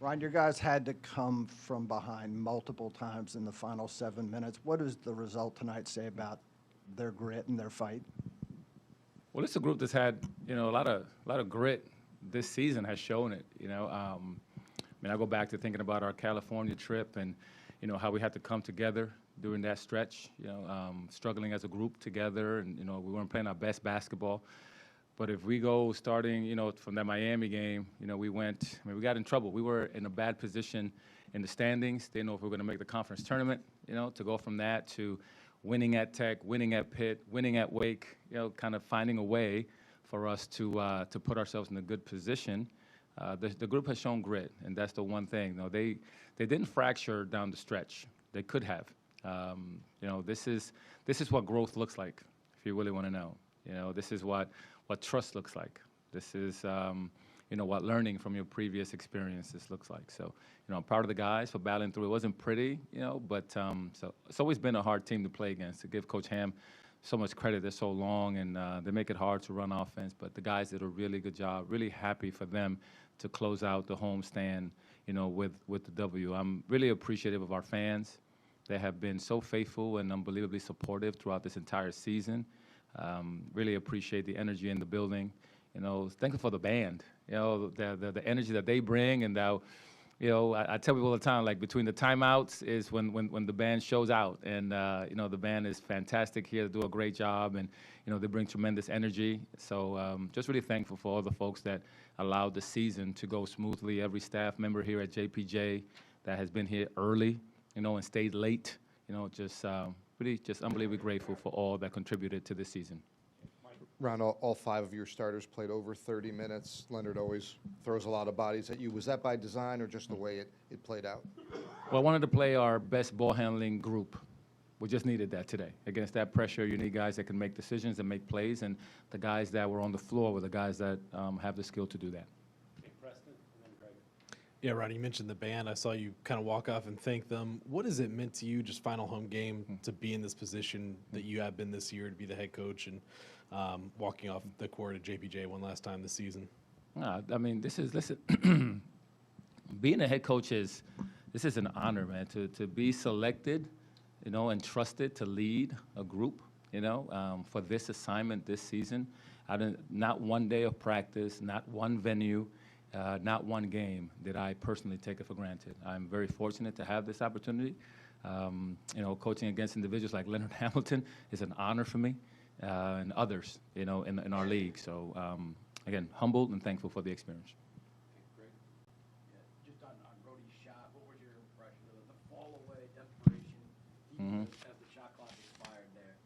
Ron, your guys had to come from behind multiple times in the final 7 minutes. What does the result tonight say about their grit and their fight? Well, it's a group that's had, a lot of grit. This season has shown it. I go back to thinking about our California trip and, how we had to come together during that stretch. Struggling as a group together, and we weren't playing our best basketball. But if we go starting, from that Miami game, we got in trouble. We were in a bad position in the standings. Didn't know if we were going to make the conference tournament. To go from that to winning at Tech, winning at Pitt, winning at Wake, kind of finding a way for us to put ourselves in a good position. The group has shown grit, and that's the one thing. They didn't fracture down the stretch. They could have. This is what growth looks like, if you really want to know. This is what trust looks like. This is what learning from your previous experiences looks like. So, I'm proud of the guys for battling through. It wasn't pretty, but so it's always been a hard team to play against. To give Coach Ham so much credit, they're so long, and they make it hard to run offense. But the guys did a really good job. Really happy for them to close out the homestand, with the W. I'm really appreciative of our fans. They have been so faithful and unbelievably supportive throughout this entire season. Really appreciate the energy in the building. Thankful for the band. The energy that they bring, and I tell people all the time, like between the timeouts is when the band shows out, and the band is fantastic here. They do a great job, and they bring tremendous energy. So just really thankful for all the folks that allowed the season to go smoothly. Every staff member here at JPJ that has been here early, and stayed late. Really just unbelievably grateful for all that contributed to this season. Ron, all five of your starters played over 30 minutes. Leonard always throws a lot of bodies at you. Was that by design or just the way it played out? Well, I wanted to play our best ball handling group. We just needed that today. Against that pressure, you need guys that can make decisions and make plays, and the guys that were on the floor were the guys that have the skill to do that. Yeah, Ron, you mentioned the band. I saw you kind of walk off and thank them. What has it meant to you, just final home game, to be in this position that you have been this year, to be the head coach and walking off the court at JPJ one last time this season? Listen, being a head coach this is an honor, man, to be selected, and trusted to lead a group, for this assignment this season. Not one day of practice, not one venue, not one game did I personally take it for granted. I'm very fortunate to have this opportunity. Coaching against individuals like Leonard Hamilton is an honor for me, and others, in our league. So, again, humbled and thankful for the experience. Great. Yeah, just on Brody's shot, what was your impression of the fall away, desperation, as the shot clock expired there?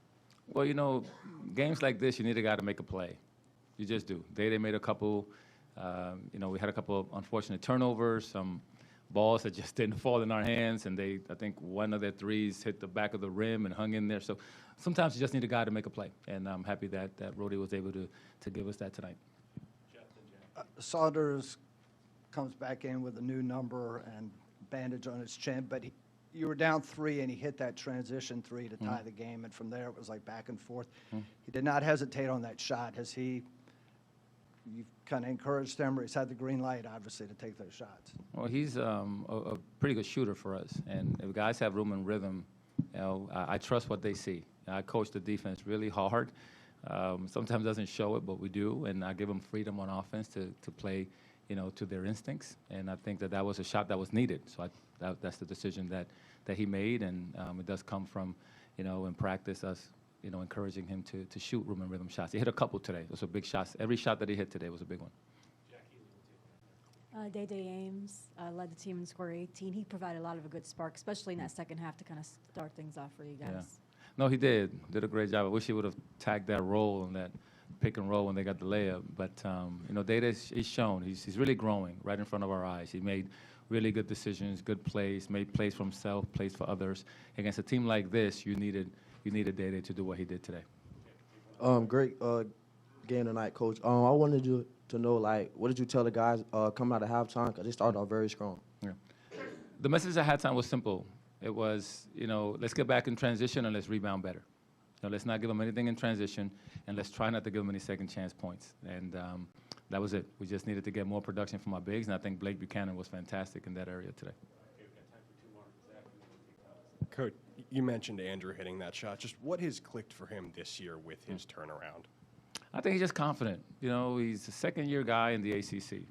Well, games like this, you need a guy to make a play. You just do. They made a couple. We had a couple of unfortunate turnovers, some balls that just didn't fall in our hands, and I think one of their threes hit the back of the rim and hung in there. So sometimes you just need a guy to make a play, and I'm happy that Rody was able to give us that tonight. Saunders comes back in with a new number and bandage on his chin, but you were down 3, and he hit that transition 3 to tie the game, and from there it was like back and forth. He did not hesitate on that shot. You've kind of encouraged him, or he's had the green light, obviously, to take those shots? Well, he's a pretty good shooter for us, and if guys have room and rhythm, I trust what they see. I coach the defense really hard. Sometimes doesn't show it, but we do, and I give them freedom on offense to play, to their instincts, and I think that was a shot that was needed. So that's the decision that he made, and it does come from, in practice, us encouraging him to shoot room and rhythm shots. He hit a couple today. Those were big shots. Every shot that he hit today was a big one. Day-Day Ames led the team in score 18. He provided a lot of a good spark, especially in that second half, to kind of start things off for you guys. Yeah. No, he did a great job. I wish he would have tagged that roll and that pick and roll when they got the layup. But Day-Day, he's shown he's really growing right in front of our eyes. He made really good decisions, good plays, made plays for himself, plays for others. Against a team like this, you needed Day-Day to do what he did today. Great game tonight, Coach. I wanted you to know, what did you tell the guys coming out of halftime? Because they started off very strong. Yeah. The message at halftime was simple. It was, let's get back in transition and let's rebound better. Let's not give them anything in transition, and let's try not to give them any second chance points. And that was it. We just needed to get more production from our bigs, and I think Blake Buchanan was fantastic in that area today. Coach, you mentioned Andrew hitting that shot. Just what has clicked for him this year with his turnaround? I think he's just confident. You know, he's a second-year guy in the ACC.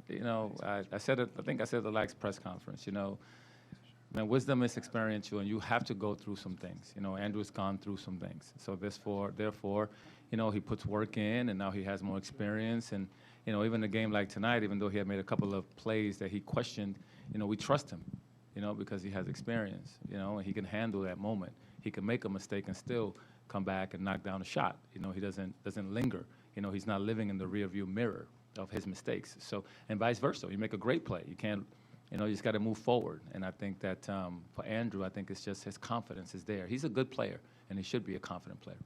You know, I said it. I think I said at the last press conference. You know, man, wisdom is experiential, and you have to go through some things. You know, Andrew's gone through some things. So therefore, you know, he puts work in, and now he has more experience. And you know, even a game like tonight, even though he had made a couple of plays that he questioned, you know, we trust him. You know, because he has experience. You know, and he can handle that moment. He can make a mistake and still come back and knock down a shot. You know, he doesn't linger. You know, he's not living in the rearview mirror of his mistakes. So, and vice versa. You make a great play. You can't, you know, you just got to move forward. And I think that for Andrew, I think it's just his confidence is there. He's a good player, and he should be a confident player.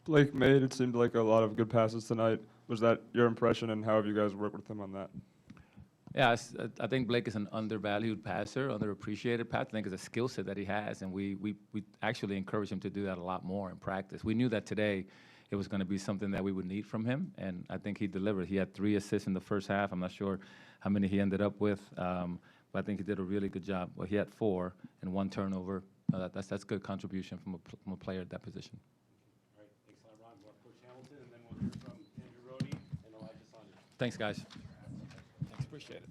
Blake made, it seemed like, a lot of good passes tonight. Was that your impression, and how have you guys worked with him on that? Yeah, I think Blake is an undervalued passer, underappreciated passer. I think it's a skill set that he has, and we actually encourage him to do that a lot more in practice. We knew that today it was going to be something that we would need from him, and I think he delivered. He had 3 assists in the first half. I'm not sure how many he ended up with, but I think he did a really good job. Well, he had 4 and 1 turnover. That's good contribution from a player at that position. All right, thanks a lot, Ron. We'll have Coach Hamilton, and then we'll hear from Andrew Rohde and Elijah Saunders. Thanks, guys. Thanks, appreciate it.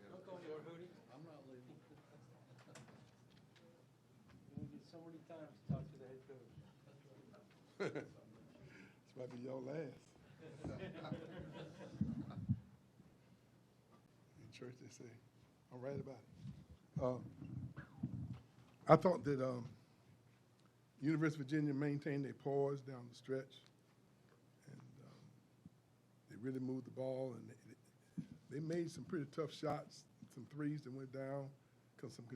Don't go anywhere, Hootie. I'm not leaving. You get so many times to talk to the head coach. This might be your last. In church, they say, I'm right about it. I thought that University of Virginia maintained their poise down the stretch, and they really moved the ball, and they made some pretty tough shots, some threes that went down because some